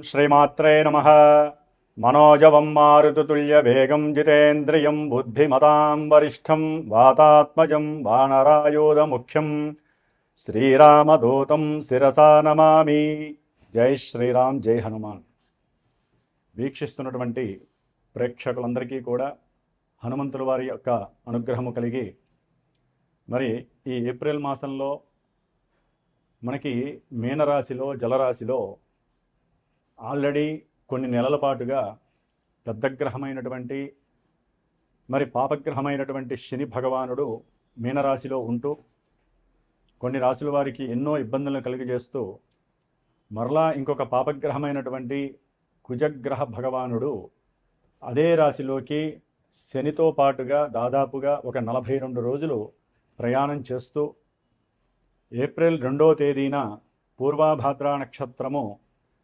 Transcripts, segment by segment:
శ్రీమాత్రే నమః. మనోజవం మారుతుల్యవేగం జితేంద్రియం బుద్ధిమతాం వరిష్టం వాతాత్మజం వానరాయూధముఖ్యం శ్రీరామదూతం శిరసా నమామి. జై శ్రీరామ్, జై హనుమాన్. వీక్షిస్తున్నటువంటి ప్రేక్షకులందరికీ కూడా హనుమంతుల వారి యొక్క అనుగ్రహము కలిగి మరి ఈ ఏప్రిల్ మాసంలో మనకి మీనరాశిలో జలరాశిలో ఆల్రెడీ కొన్ని నెలల పాటుగా పెద్దగ్రహమైనటువంటి మరి పాపగ్రహమైనటువంటి శని భగవానుడు మీనరాశిలో ఉంటూ కొన్ని రాశుల వారికి ఎన్నో ఇబ్బందులను కలిగజేస్తూ మరలా ఇంకొక పాపగ్రహమైనటువంటి కుజగ్రహ భగవానుడు అదే రాశిలోకి శనితో పాటుగా దాదాపుగా ఒక 42 రోజులు ప్రయాణం చేస్తూ ఏప్రిల్ 2వ తేదీన పూర్వాభాద్ర నక్షత్రము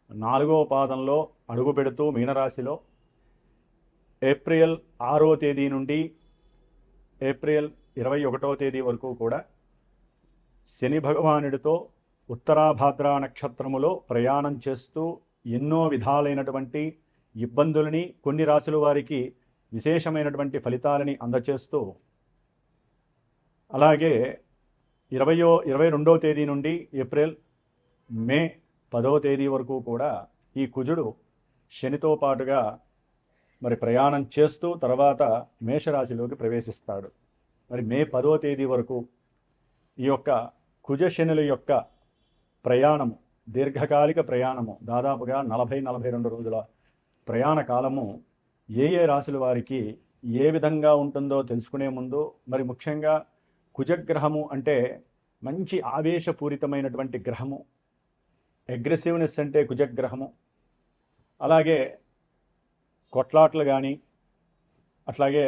4వ పాదంలో అడుగు పెడుతూ మీనరాశిలో ఏప్రిల్ 6వ తేదీ నుండి ఏప్రిల్ 21వ తేదీ వరకు కూడా శని భగవానుడితో ఉత్తరాభాద్ర నక్షత్రములో ప్రయాణం చేస్తూ ఎన్నో విధాలైనటువంటి ఇబ్బందులని కొన్ని రాశుల వారికి విశేషమైనటువంటి ఫలితాలని అందచేస్తూ అలాగే 22వ తేదీ నుండి ఏప్రిల్ మే 10వ తేదీ వరకు కూడా ఈ కుజుడు శనితో పాటుగా మరి ప్రయాణం చేస్తూ తర్వాత మేషరాశిలోకి ప్రవేశిస్తాడు. మరి మే 10వ తేదీ వరకు ఈ యొక్క కుజ శనుల యొక్క ప్రయాణము దీర్ఘకాలిక ప్రయాణము దాదాపుగా 40-42 రోజుల ప్రయాణ కాలము ఏ రాశుల వారికి ఏ విధంగా ఉంటుందో తెలుసుకునే ముందు మరి ముఖ్యంగా కుజగ్రహము అంటే మంచి ఆవేశపూరితమైనటువంటి గ్రహము, అగ్రెసివ్నెస్ అంటే కుజగ్రహము. అలాగే కొట్లాట్లు కానీ అట్లాగే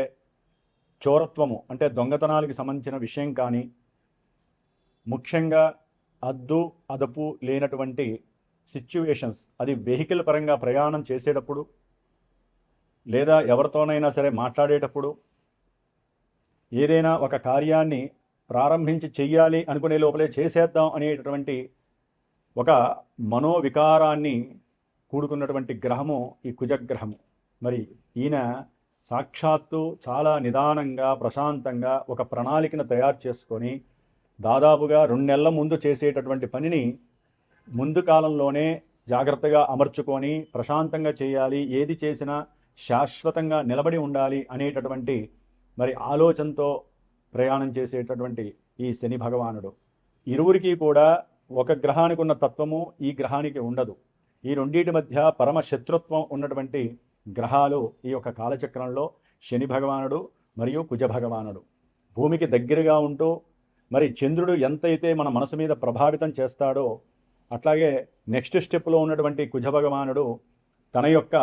చోరత్వము అంటే దొంగతనాలకి సంబంధించిన విషయం కానీ ముఖ్యంగా అద్దు అదుపు లేనటువంటి సిచ్యువేషన్స్, అది వెహికల్ పరంగా ప్రయాణం చేసేటప్పుడు లేదా ఎవరితోనైనా సరే మాట్లాడేటప్పుడు ఏదైనా ఒక కార్యాన్ని ప్రారంభించి చెయ్యాలి అనుకునే లోపలే చేసేద్దాం అనేటటువంటి ఒక మనోవికారాన్ని కూడుకున్నటువంటి గ్రహము ఈ కుజగ్రహము. మరి ఈయన సాక్షాత్తు చాలా నిదానంగా ప్రశాంతంగా ఒక ప్రణాళికను తయారు చేసుకొని దాదాపుగా 2 నెలల ముందు చేసేటటువంటి పనిని ముందు కాలంలోనే జాగ్రత్తగా అమర్చుకొని ప్రశాంతంగా చేయాలి, ఏది చేసినా శాశ్వతంగా నిలబడి ఉండాలి అనేటటువంటి మరి ఆలోచనతో ప్రయాణం చేసేటటువంటి ఈ శని భగవానుడు. ఇరువురికి కూడా ఒక గ్రహానికి ఉన్న తత్వము ఈ గ్రహానికి ఉండదు. ఈ రెండింటి మధ్య పరమ శత్రుత్వం ఉన్నటువంటి గ్రహాలు ఈ యొక్క కాలచక్రంలో శని భగవానుడు మరియు కుజ భగవానుడు. భూమికి దగ్గరగా ఉంటూ మరి చంద్రుడు ఎంతైతే మన మనసు మీద ప్రభావితం చేస్తాడో అట్లాగే నెక్స్ట్ స్టెప్లో ఉన్నటువంటి కుజ భగవానుడు తన యొక్క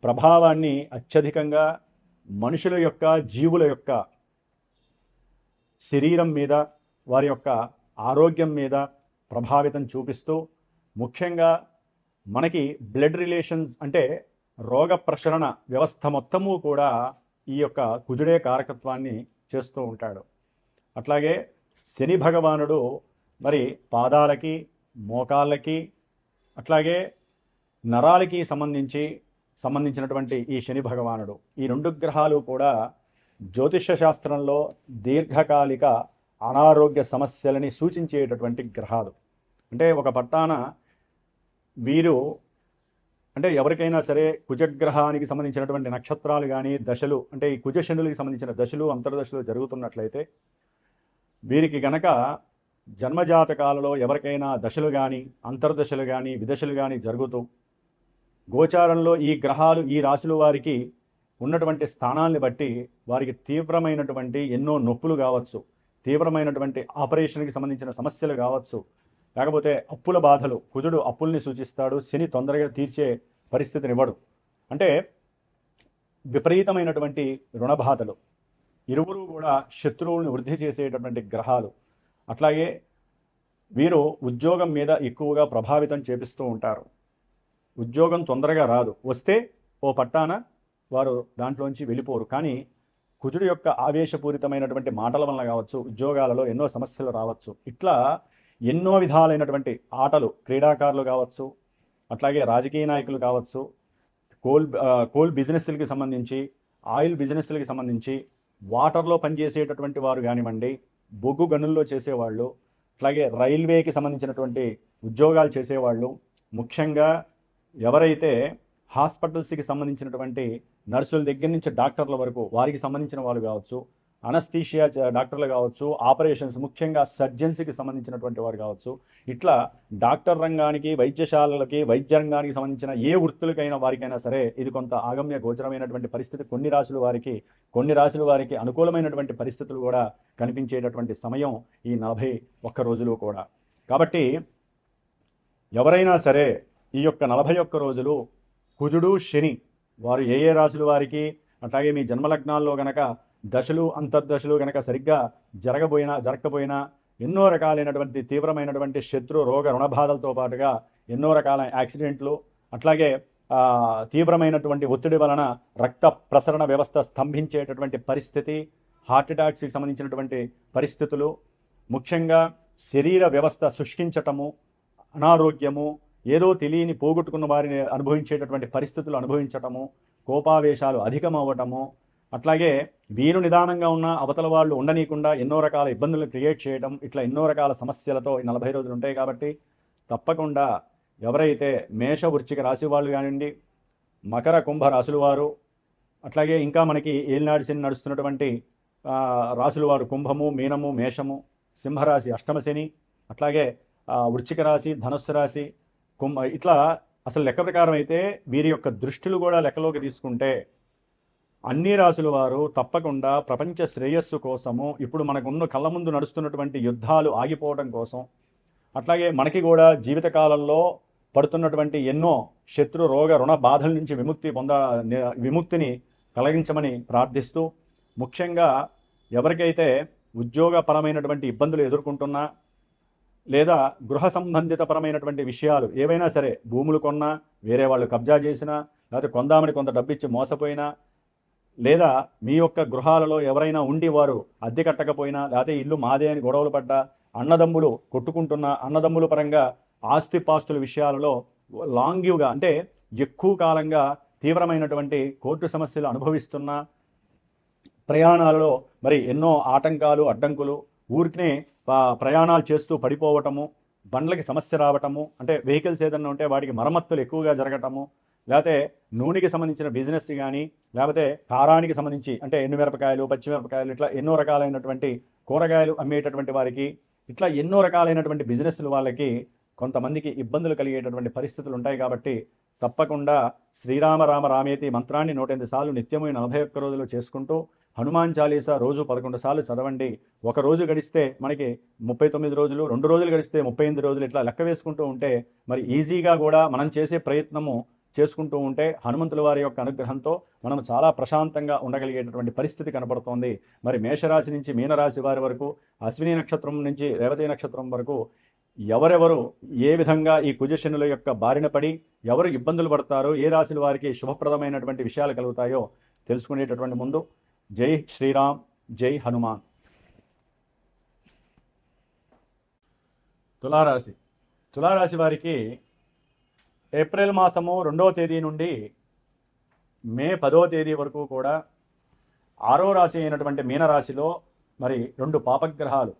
ప్రభావాన్ని అత్యధికంగా మనుషుల యొక్క జీవుల యొక్క శరీరం మీద వారి యొక్క ఆరోగ్యం మీద ప్రభావితం చూపిస్తూ ముఖ్యంగా మనకి బ్లడ్ రిలేషన్స్ అంటే రోగ ప్రసరణ వ్యవస్థ మొత్తము కూడా ఈ యొక్క కుజుడే కారకత్వాన్ని చేస్తూ ఉంటాడు. అట్లాగే శని భగవానుడు మరి పాదాలకి మోకాళ్ళకి అట్లాగే నరాలకి సంబంధించినటువంటి ఈ శని భగవానుడు, ఈ 2 గ్రహాలు కూడా జ్యోతిష శాస్త్రంలో దీర్ఘకాలిక అనారోగ్య సమస్యలని సూచించేటటువంటి గ్రహాలు. అంటే ఒక పట్టాన వీరు అంటే ఎవరికైనా సరే కుజగ్రహానికి సంబంధించినటువంటి నక్షత్రాలు కానీ దశలు అంటే ఈ కుజశనులకి సంబంధించిన దశలు అంతర్దశలు జరుగుతున్నట్లయితే వీరికి గనక జన్మజాతకాలలో ఎవరికైనా దశలు కానీ అంతర్దశలు కానీ విదశలు కానీ జరుగుతూ గోచారంలో ఈ గ్రహాలు ఈ రాశుల వారికి ఉన్నటువంటి స్థానాన్ని బట్టి వారికి తీవ్రమైనటువంటి ఎన్నో నొప్పులు కావచ్చు, తీవ్రమైనటువంటి ఆపరేషన్కి సంబంధించిన సమస్యలు కావచ్చు, లేకపోతే అప్పుల బాధలు. కుజుడు అప్పుల్ని సూచిస్తాడు, శని తొందరగా తీర్చే పరిస్థితినివ్వడు. అంటే విపరీతమైనటువంటి రుణబాధలు. ఇరువురు కూడా శత్రువుల్ని వృద్ధి చేసేటటువంటి గ్రహాలు. అట్లాగే వీరు ఉద్యోగం మీద ఎక్కువగా ప్రభావితం చేపిస్తూ ఉంటారు. ఉద్యోగం తొందరగా రాదు, వస్తే ఓ పట్టాన వారు దాంట్లోంచి వెళ్ళిపోరు. కానీ కుజుడు యొక్క ఆవేశపూరితమైనటువంటి మాటల వలన కావచ్చు, ఉద్యోగాలలో ఎన్నో సమస్యలు రావచ్చు. ఇట్లా ఎన్నో విధాలైనటువంటి ఆటలు, క్రీడాకారులు కావచ్చు, అట్లాగే రాజకీయ నాయకులు కావచ్చు, కోల్ బిజినెస్లకి సంబంధించి, ఆయిల్ బిజినెస్లకి సంబంధించి, వాటర్లో పనిచేసేటటువంటి వారు కానివ్వండి, బొగ్గు గనుల్లో చేసేవాళ్ళు, అట్లాగే రైల్వేకి సంబంధించినటువంటి ఉద్యోగాలు చేసేవాళ్ళు, ముఖ్యంగా ఎవరైతే హాస్పిటల్స్కి సంబంధించినటువంటి నర్సుల దగ్గర నుంచి డాక్టర్ల వరకు వారికి సంబంధించిన వాళ్ళు కావచ్చు, అనస్థీషియా డాక్టర్లు కావచ్చు, ఆపరేషన్స్ ముఖ్యంగా సర్జన్స్కి సంబంధించినటువంటి వారు కావచ్చు, ఇట్లా డాక్టర్ రంగానికి, వైద్యశాలలకి, వైద్య రంగానికి సంబంధించిన ఏ వృత్తులకైనా వారికైనా సరే ఇది కొంత ఆగమ్య గోచరమైనటువంటి పరిస్థితి. కొన్ని రాశుల వారికి అనుకూలమైనటువంటి పరిస్థితులు కూడా కనిపించేటటువంటి సమయం ఈ 41 రోజులు కూడా. కాబట్టి ఎవరైనా సరే ఈ యొక్క 41 రోజులు కుజుడు, శని వారు ఏ రాశుల వారికి, అట్లాగే మీ జన్మలగ్నాల్లో గనక దశలు అంతర్దశలు గనక సరిగ్గా జరగకపోయినా ఎన్నో రకాలైనటువంటి తీవ్రమైనటువంటి శత్రు రోగ రుణబాధలతో పాటుగా ఎన్నో రకాల యాక్సిడెంట్లు, అట్లాగే తీవ్రమైనటువంటి ఒత్తిడి వలన రక్త ప్రసరణ వ్యవస్థ స్తంభించేటటువంటి పరిస్థితి, హార్ట్ అటాక్స్కి సంబంధించినటువంటి పరిస్థితులు, ముఖ్యంగా శరీర వ్యవస్థ శుష్కించటము, అనారోగ్యము, ఏదో తెలియని పోగొట్టుకున్న వారిని అనుభవించేటటువంటి పరిస్థితులు అనుభవించటము, కోపావేశాలు అధికమవ్వటము, అట్లాగే వీరు నిదానంగా ఉన్న అవతల వాళ్ళు ఉండనీయకుండా ఎన్నో రకాల ఇబ్బందులు క్రియేట్ చేయడం, ఇట్లా ఎన్నో రకాల సమస్యలతో ఈ 40 రోజులు ఉంటాయి. కాబట్టి తప్పకుండా ఎవరైతే మేష వృశ్చిక రాశి వాళ్ళు కానివ్వండి, మకర కుంభ రాశుల వారు, అట్లాగే ఇంకా మనకి ఏలినాడు శని నడుస్తున్నటువంటి రాశుల వారు కుంభము, మీనము, మేషము, సింహరాశి అష్టమ శని, అట్లాగే వృశ్చిక రాశి, ధనుస్సు రాశి, ఇట్లా అసలు లెక్క ప్రకారం అయితే వీరి యొక్క దృష్టిలు కూడా లెక్కలోకి తీసుకుంటే అన్ని రాశుల వారు తప్పకుండా ప్రపంచ శ్రేయస్సు కోసము, ఇప్పుడు మనకున్న కళ్ళ ముందు నడుస్తున్నటువంటి యుద్ధాలు ఆగిపోవడం కోసం, అట్లాగే మనకి కూడా జీవితకాలంలో పడుతున్నటువంటి ఎన్నో శత్రు రోగ రుణ బాధల నుంచి విముక్తిని కలిగించమని ప్రార్థిస్తూ, ముఖ్యంగా ఎవరికైతే ఉద్యోగపరమైనటువంటి ఇబ్బందులు ఎదుర్కొంటున్నా, లేదా గృహ సంబంధిత పరమైనటువంటి విషయాలు ఏవైనా సరే, భూములు కొన్నా, వేరే వాళ్ళు కబ్జా చేసినా, లేకపోతే కొందామని కొంత డబ్బిచ్చి మోసపోయినా, లేదా మీ యొక్క గృహాలలో ఎవరైనా ఉండి వారు అద్దె కట్టకపోయినా, లేకపోతే ఇల్లు మాదే అని గొడవలు పడ్డా, అన్నదమ్ములు కొట్టుకుంటున్న అన్నదమ్ముల పరంగా ఆస్తిపాస్తుల విషయాలలో లాంగ్యూగా అంటే ఎక్కువ కాలంగా తీవ్రమైనటువంటి కోర్టు సమస్యలు అనుభవిస్తున్న, ప్రయాణాలలో మరి ఎన్నో ఆటంకాలు అడ్డంకులు, ఊరికినే ప్రయాణాలు చేస్తూ పడిపోవటము, బండ్లకి సమస్య రావటము, అంటే వెహికల్స్ ఏదన్నా ఉంటే వాటికి మరమ్మతులు ఎక్కువగా జరగటము, లేకపోతే నూనెకి సంబంధించిన బిజినెస్ కానీ, లేకపోతే కారానికి సంబంధించి అంటే ఎండుమిరపకాయలు, పచ్చిమిరపకాయలు, ఇట్లా ఎన్నో రకాలైనటువంటి కూరగాయలు అమ్మేటటువంటి వారికి, ఇట్లా ఎన్నో రకాలైనటువంటి బిజినెస్లు వాళ్ళకి కొంతమందికి ఇబ్బందులు కలిగేటటువంటి పరిస్థితులు ఉంటాయి. కాబట్టి తప్పకుండా శ్రీరామ రామ రామేతి మంత్రాన్ని 108 సార్లు నిత్యము 41 రోజులు చేసుకుంటూ, హనుమాన్ చాలీసా రోజు 11 సార్లు చదవండి. ఒక రోజు గడిస్తే మనకి 39 రోజులు, 2 రోజులు గడిస్తే 38 రోజులు, ఇట్లా లెక్క వేసుకుంటూ ఉంటే మరి ఈజీగా కూడా మనం చేసే ప్రయత్నము చేసుకుంటూ ఉంటే హనుమంతుల వారి యొక్క అనుగ్రహంతో మనం చాలా ప్రశాంతంగా ఉండగలిగేటటువంటి పరిస్థితి కనబడుతోంది. మరి మేషరాశి నుంచి మీనరాశి వారి వరకు, అశ్విని నక్షత్రం నుంచి రేవతి నక్షత్రం వరకు ఎవరెవరు ఏ విధంగా ఈ కుజశనుల యొక్క బారిన పడి ఎవరు ఇబ్బందులు పడతారో, ఏ రాశుల వారికి శుభప్రదమైనటువంటి విషయాలు కలుగుతాయో తెలుసుకునేటటువంటి ముందు జై శ్రీరామ్, జై హనుమాన్. తులారాశి వారికి ఏప్రిల్ మాసము 2వ తేదీ నుండి మే 10వ తేదీ వరకు కూడా 6వ రాశి అయినటువంటి మీనరాశిలో మరి 2 పాపగ్రహాలు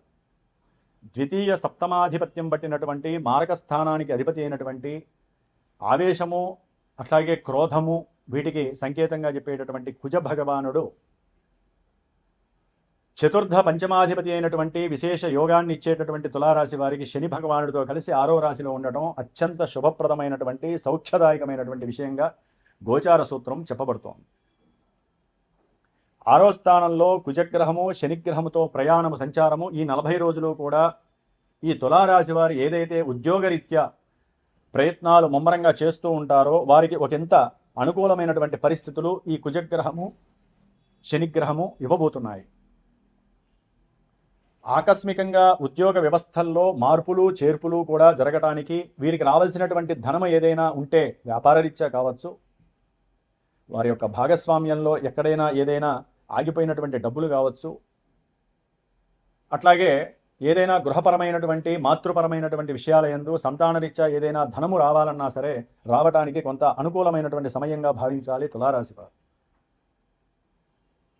ద్వితీయ సప్తమాధిపత్యం పట్టినటువంటి మారక స్థానానికి అధిపతి అయినటువంటి ఆవేశము, అట్లాగే క్రోధము, వీటికి సంకేతంగా చెప్పేటటువంటి కుజ భగవానుడు చతుర్థ పంచమాధిపతి అయినటువంటి విశేష యోగాన్ని ఇచ్చేటటువంటి తులారాశి వారికి శని భగవానుడితో కలిసి 6వ రాశిలో ఉండటం అత్యంత శుభప్రదమైనటువంటి సౌఖ్యదాయకమైనటువంటి విషయంగా గోచార సూత్రం చెప్పబడుతోంది. 6వ స్థానంలో కుజగ్రహము, శనిగ్రహముతో ప్రయాణము, సంచారము. ఈ 40 రోజులు కూడా ఈ తులారాశి వారు ఏదైతే ఉద్యోగరీత్యా ప్రయత్నాలు ముమ్మరంగా చేస్తూ ఉంటారో వారికి ఒకంత అనుకూలమైనటువంటి పరిస్థితులు ఈ కుజగ్రహము, శనిగ్రహము ఇవ్వబోతున్నాయి. ఆకస్మికంగా ఉద్యోగ వ్యవస్థల్లో మార్పులు చేర్పులు కూడా జరగటానికి, వీరికి రావాల్సినటువంటి ధనం ఏదైనా ఉంటే వ్యాపారరీత్యా కావచ్చు, వారి యొక్క భాగస్వామ్యంలో ఎక్కడైనా ఏదైనా ఆగిపోయినటువంటి డబ్బులు కావచ్చు, అట్లాగే ఏదైనా గృహపరమైనటువంటి మాతృపరమైనటువంటి విషయాల యందు సంతానరీత్యా ఏదైనా ధనము రావాలన్నా సరే రావటానికి కొంత అనుకూలమైనటువంటి సమయంగా భావించాలి తులారాశి వారు.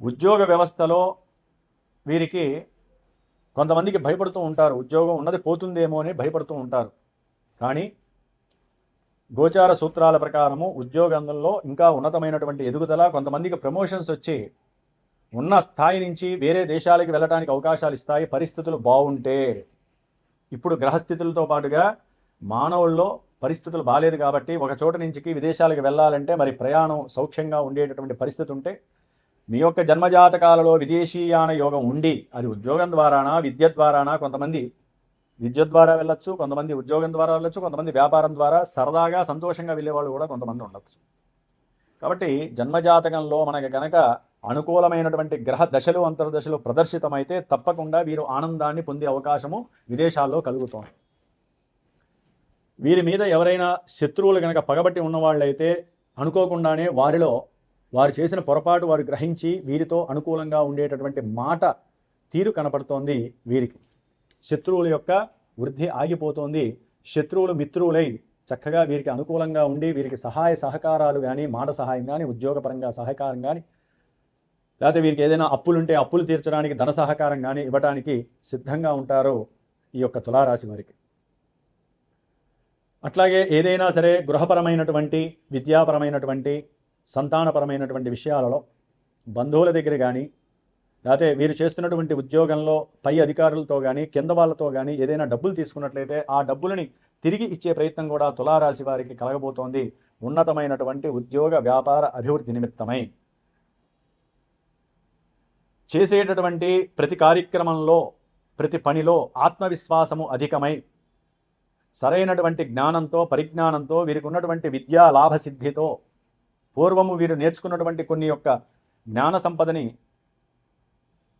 ఉద్యోగ వ్యవస్థలో వీరికి కొంతమందికి భయపడుతూ ఉంటారు, ఉద్యోగం ఉన్నది పోతుందేమో అని భయపడుతూ ఉంటారు. కానీ గోచార సూత్రాల ప్రకారము ఉద్యోగంలో ఇంకా ఉన్నతమైనటువంటి ఎదుగుదల, కొంతమందికి ప్రమోషన్స్ వచ్చి ఉన్న స్థాయి నుంచి వేరే దేశాలకు వెళ్ళడానికి అవకాశాలు ఇస్తాయి పరిస్థితులు బాగుంటే. ఇప్పుడు గ్రహస్థితులతో పాటుగా మానవుల్లో పరిస్థితులు బాలేదు కాబట్టి ఒక చోట నుంచి విదేశాలకు వెళ్ళాలంటే మరి ప్రయాణం సౌఖ్యంగా ఉండేటటువంటి పరిస్థితి ఉంటే మీ యొక్క జన్మజాతకాలలో విదేశీయాన యోగం ఉండి అది ఉద్యోగం ద్వారానా విద్య ద్వారానా, కొంతమంది విద్య ద్వారా వెళ్ళొచ్చు, కొంతమంది ఉద్యోగం ద్వారా వెళ్ళొచ్చు, కొంతమంది వ్యాపారం ద్వారా సరదాగా సంతోషంగా వెళ్ళేవాళ్ళు కూడా కొంతమంది ఉండొచ్చు. కాబట్టి జన్మజాతకంలో మనకి గనక అనుకూలమైనటువంటి గ్రహ దశలు అంతర్దశలు ప్రదర్శితమైతే తప్పకుండా వీరు ఆనందాన్ని పొందే అవకాశము విదేశాల్లో కలుగుతోంది. వీరి మీద ఎవరైనా శత్రువులు గనక పగబట్టి ఉన్నవాళ్ళైతే అనుకోకుండానే వారు చేసిన పొరపాటు వారు గ్రహించి వీరితో అనుకూలంగా ఉండేటటువంటి మాట తీరు కనపడుతోంది. వీరికి శత్రువుల యొక్క వృద్ధి ఆగిపోతోంది. శత్రువులు మిత్రువులై చక్కగా వీరికి అనుకూలంగా ఉండి వీరికి సహాయ సహకారాలు కానీ, మాట సహాయం కానీ, ఉద్యోగపరంగా సహకారం కానీ, లేకపోతే వీరికి ఏదైనా అప్పులుంటే అప్పులు తీర్చడానికి ధన సహకారం కానీ ఇవ్వడానికి సిద్ధంగా ఉంటారు ఈ యొక్క తులారాశి వారికి. అట్లాగే ఏదైనా సరే గృహపరమైనటువంటి, విద్యాపరమైనటువంటి, సంతానపరమైనటువంటి విషయాలలో బంధువుల దగ్గర కానీ, లేకపోతే వీరు చేస్తున్నటువంటి ఉద్యోగంలో పై అధికారులతో కానీ కింద వాళ్ళతో కానీ ఏదైనా డబ్బులు తీసుకున్నట్లయితే ఆ డబ్బులని తిరిగి ఇచ్చే ప్రయత్నం కూడా తులారాశి వారికి కలగబోతోంది ఉన్నతమైనటువంటి ఉద్యోగ వ్యాపార అభివృద్ధి నిమిత్తమై. చేసేటటువంటి ప్రతి కార్యక్రమంలో, ప్రతి పనిలో ఆత్మవిశ్వాసము అధికమై సరైనటువంటి జ్ఞానంతో, పరిజ్ఞానంతో, వీరికి ఉన్నటువంటి విద్యా లాభసిద్ధితో పూర్వము వీరు నేర్చుకున్నటువంటి కొన్ని యొక్క జ్ఞాన సంపదని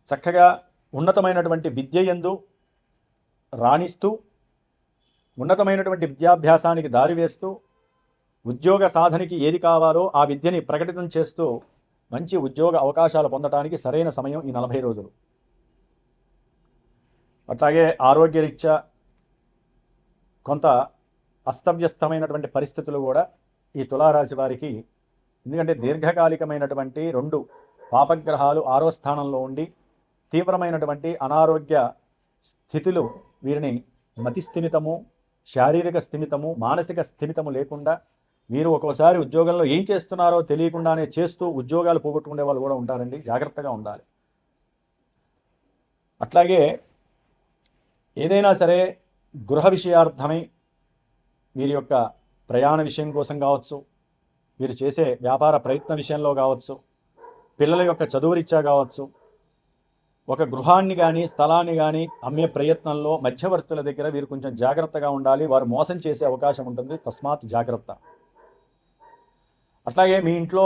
చక్కగా ఉన్నతమైనటువంటి విద్య యందు రాణిస్తూ, ఉన్నతమైనటువంటి విద్యాభ్యాసానికి దారి వేస్తూ, ఉద్యోగ సాధనకి ఏది కావాలో ఆ విద్యని ప్రకటితం చేస్తూ మంచి ఉద్యోగ అవకాశాలు పొందడానికి సరైన సమయం ఈ 40 రోజులు. అట్లాగే ఆరోగ్యరీత్యా కొంత అస్తవ్యస్తమైనటువంటి పరిస్థితులు కూడా ఈ తులారాశి వారికి, ఎందుకంటే దీర్ఘకాలికమైనటువంటి 2 పాపగ్రహాలు 6వ స్థానంలో ఉండి తీవ్రమైనటువంటి అనారోగ్య స్థితులు వీరిని మతిస్థిమితము, శారీరక స్థిమితము, మానసిక స్థిమితము లేకుండా వీరు ఒక్కోసారి ఉద్యోగంలో ఏం చేస్తున్నారో తెలియకుండానే చేస్తూ ఉద్యోగాలు పోగొట్టుకునే వాళ్ళు కూడా ఉంటారండి. జాగ్రత్తగా ఉండాలి. అట్లాగే ఏదైనా సరే గృహ విషయార్థమై వీరి యొక్క ప్రయాణ విషయం కోసం కావచ్చు, వీరు చేసే వ్యాపార ప్రయత్న విషయంలో కావచ్చు, పిల్లల యొక్క చదువు రీత్యా కావచ్చు, ఒక గృహాన్ని కానీ స్థలాన్ని కానీ అమ్మే ప్రయత్నంలో మధ్యవర్తుల దగ్గర వీరు కొంచెం జాగ్రత్తగా ఉండాలి. వారు మోసం చేసే అవకాశం ఉంటుంది, తస్మాత్ జాగ్రత్త. అట్లాగే మీ ఇంట్లో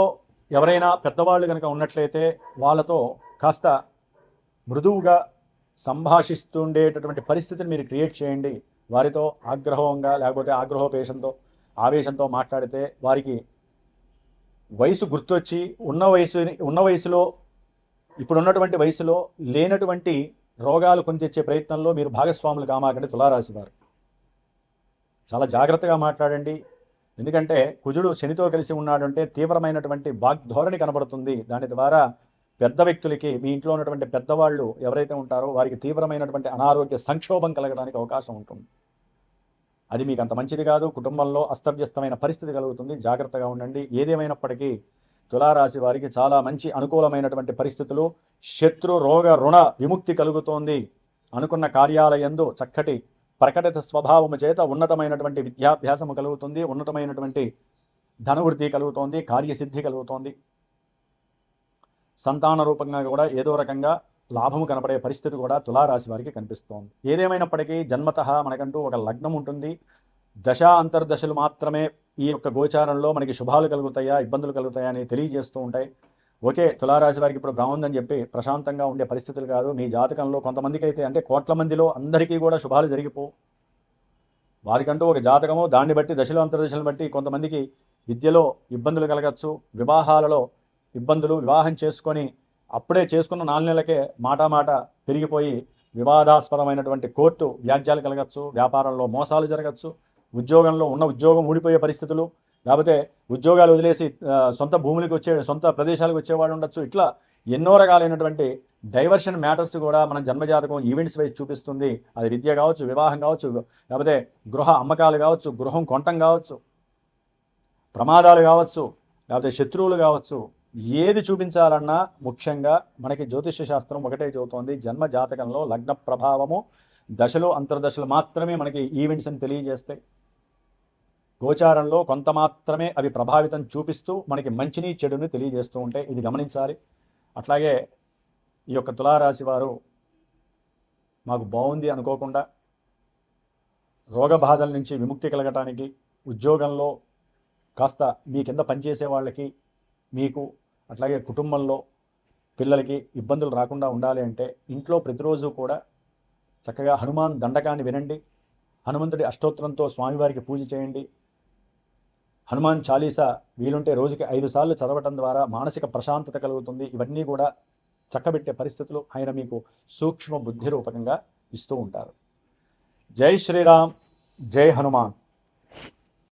ఎవరైనా పెద్దవాళ్ళు కనుక ఉన్నట్లయితే వాళ్ళతో కాస్త మృదువుగా సంభాషిస్తుండేటటువంటి పరిస్థితిని మీరు క్రియేట్ చేయండి. వారితో ఆగ్రహంగా లేకపోతే ఆవేశంతో మాట్లాడితే వారికి వయసు గుర్తొచ్చి ఉన్న వయసులో ఇప్పుడు ఉన్నటువంటి వయసులో లేనటువంటి రోగాలు కొని తెచ్చే ప్రయత్నంలో మీరు భాగస్వాములు కామాకండి తులారాశి వారు. చాలా జాగ్రత్తగా మాట్లాడండి. ఎందుకంటే కుజుడు శనితో కలిసి ఉన్నాడంటే తీవ్రమైనటువంటి వాగ్ధోరణి కనబడుతుంది. దాని ద్వారా పెద్ద వ్యక్తులకి, మీ ఇంట్లో ఉన్నటువంటి పెద్దవాళ్ళు ఎవరైతే ఉంటారో వారికి తీవ్రమైనటువంటి అనారోగ్య సంక్షోభం కలగడానికి అవకాశం ఉంటుంది. అది మీకు అంత మంచిది కాదు. కుటుంబంలో అస్తవ్యస్తమైన పరిస్థితి కలుగుతుంది. జాగ్రత్తగా ఉండండి. ఏదేమైనప్పటికీ తులారాశి వారికి చాలా మంచి అనుకూలమైనటువంటి పరిస్థితులు, శత్రు రోగ రుణ విముక్తి కలుగుతోంది. అనుకున్న కార్యాలయందు చక్కటి ప్రకటిత స్వభావము చేత ఉన్నతమైనటువంటి విద్యాభ్యాసము కలుగుతుంది, ఉన్నతమైనటువంటి ధనవృద్ధి కలుగుతోంది, కార్యసిద్ధి కలుగుతోంది. సంతాన రూపంగా కూడా ఏదో రకంగా లాభము కనపడే పరిస్థితి కూడా తులారాశి వారికి కనిపిస్తోంది. ఏదేమైనప్పటికీ జన్మతః మనకంటూ ఒక లగ్నం ఉంటుంది. దశా అంతర్దశలు మాత్రమే ఈ యొక్క గోచారంలో మనకి శుభాలు కలుగుతాయా, ఇబ్బందులు కలుగుతాయా అని తెలియజేస్తూ ఉంటాయి. ఓకే, తులారాశి వారికి ఇప్పుడు బాగుందని చెప్పి ప్రశాంతంగా ఉండే పరిస్థితులు కాదు. మీ జాతకంలో కొంతమందికి అయితే, అంటే కోట్ల మందిలో అందరికీ కూడా శుభాలు జరిగిపోవు. వారికంటూ ఒక జాతకము, దాన్ని బట్టి దశలు అంతర్దశలను బట్టి కొంతమందికి విద్యలో ఇబ్బందులు కలగచ్చు, వివాహాలలో ఇబ్బందులు, వివాహం చేసుకొని అప్పుడే చేసుకున్న 4 నెలలకే మాట పెరిగిపోయి వివాదాస్పదమైనటువంటి కోర్టు వ్యాజ్యాలు కలగచ్చు, వ్యాపారంలో మోసాలు జరగచ్చు, ఉద్యోగంలో ఉన్న ఉద్యోగం ఊడిపోయే పరిస్థితులు, లేకపోతే ఉద్యోగాలు వదిలేసి సొంత భూములకు సొంత ప్రదేశాలకు వచ్చేవాడు ఉండొచ్చు. ఇట్లా ఎన్నో రకాలైనటువంటి డైవర్షన్ మ్యాటర్స్ కూడా మన జన్మజాతకం ఈవెంట్స్ వైజ్ చూపిస్తుంది. అది విద్య కావచ్చు, వివాహం కావచ్చు, లేకపోతే గృహ అమ్మకాలు కావచ్చు, గృహం కొనటం కావచ్చు, ప్రమాదాలు కావచ్చు, లేకపోతే శత్రువులు కావచ్చు. ఏది చూపించాలన్నా ముఖ్యంగా మనకి జ్యోతిష్య శాస్త్రం ఒకటే చెబుతోంది, జన్మ జాతకంలో లగ్న ప్రభావము, దశలు అంతర్దశలు మాత్రమే మనకి ఈవెంట్స్ అని తెలియజేస్తాయి. గోచారంలో కొంత మాత్రమే అవి ప్రభావితం చూపిస్తూ మనకి మంచిని చెడుని తెలియజేస్తూ ఉంటాయి. ఇది గమనించాలి. అట్లాగే ఈ యొక్క తులారాశి వారు మాకు బాగుంది అనుకోకుండా రోగ బాధల నుంచి విముక్తి కలగటానికి, ఉద్యోగంలో కాస్త మీ కింద పనిచేసే వాళ్ళకి, మీకు అట్లాగే కుటుంబంలో పిల్లలకి ఇబ్బందులు రాకుండా ఉండాలి అంటే ఇంట్లో ప్రతిరోజు కూడా చక్కగా హనుమాన్ దండకాన్ని వినండి, హనుమంతుడి అష్టోత్తరంతో స్వామివారికి పూజ చేయండి, హనుమాన్ చాలీసా వీలుంటే రోజుకి 5 సార్లు చదవటం ద్వారా మానసిక ప్రశాంతత కలుగుతుంది. ఇవన్నీ కూడా చక్కబెట్టే పరిస్థితులు ఆయన మీకు సూక్ష్మ బుద్ధి రూపకంగా ఇస్తూ ఉంటారు. జై శ్రీరామ్, జై హనుమాన్.